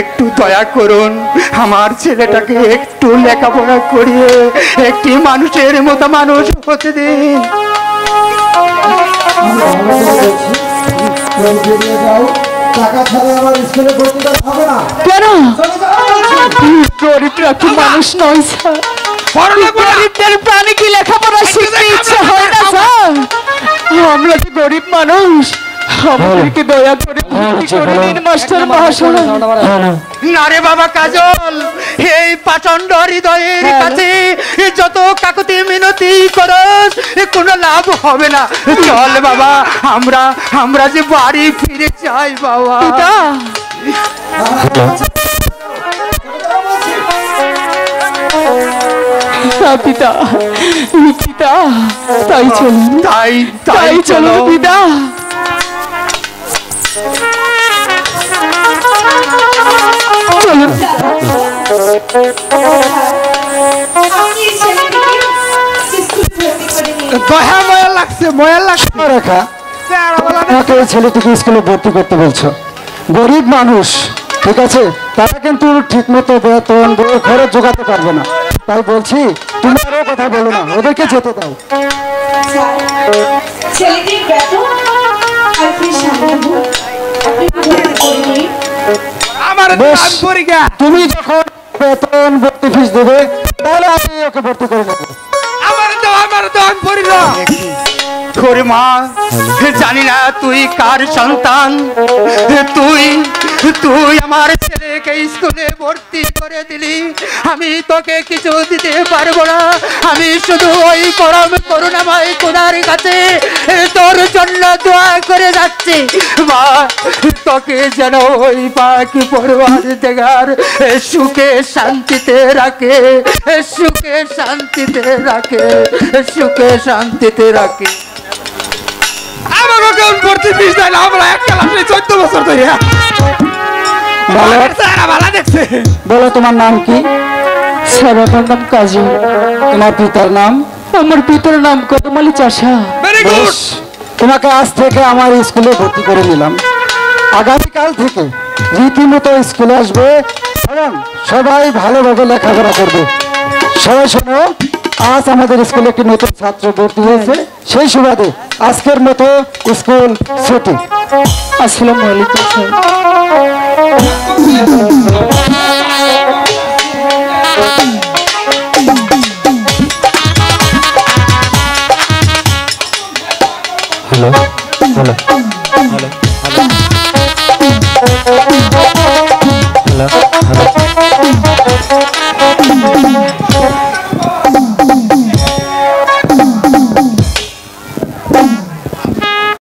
একটু দয়া করুন, আমার ছেলেটাকে একটু লেখাপড়া করিয়ে একটি মানুষের মতো মানুষ হতে দিন। কেন গরিবরা কি মানুষ নয় স্যার? গরিবদের প্রাণে কি লেখাপড়া শিখতে ইচ্ছা হয় না স্যার? আমরা যে গরিব মানুষ, আমাদেরকে দয়া করে মাস্টার মহাশয়। না রে বাবা কাজল, এই প্রচন্ড হৃদয়ের কাছে যত কাকুতি মিনতি করস কোনো লাভ হবে না। চল বাবা, আমরা যে বাড়ি ফিরে যাই বাবা। পিতা পিতা, তাই চলুন, তাই চলুন পিতা। ছেলেটিকে স্কুলে ভর্তি করতে বলছো, গরিব মানুষ ঠিক আছে, তারা কিন্তু ঠিক মতো বেতন খরচ জোগাতে পারবে না। তাই বলছি তুমি আরো কথা বলো না, ওদেরকে যেতে দাও। তুমি যখন বেতন ভর্তি ফিস দেবে তাহলে আমি ওকে ভর্তি করে নেবো। মা জানি না তুই কার সন্তান, তুই আমার ছেলেকে স্কুলে ভর্তি করে দিলি, আমি তোকে কিছু দিতে পারবো না। আমি শুধু ওই পরম করুণাময় খোদার কাছে তোর জন্য দোয়া করে যাচ্ছি মা, তোকে যেন ওই পাখি পরিবার দেখার সুখে শান্তিতে রাখে, সুখে শান্তিতে রাখে, সুখে শান্তিতে রাখে। বলো তোমার নাম কি? স্যার আমার নাম কাজী। তোমার পিতার নাম? আমার পিতার নাম কদমালী চাষা। তোমাকে আজ থেকে আমার স্কুলে ভর্তি করে নিলাম। আগামীকাল থেকে রীতিমতো স্কুলে আসবে এবং সবাই ভালোভাবে লেখাপড়া করবে। সবাই শোনো, আজ আমাদের স্কুলে একটি নতুন ছাত্র ভর্তি হয়েছে, সেই সুবাদে আজকের মতো স্কুল ছুটি। আসসালামু আলাইকুম স্যার। Hello hello hello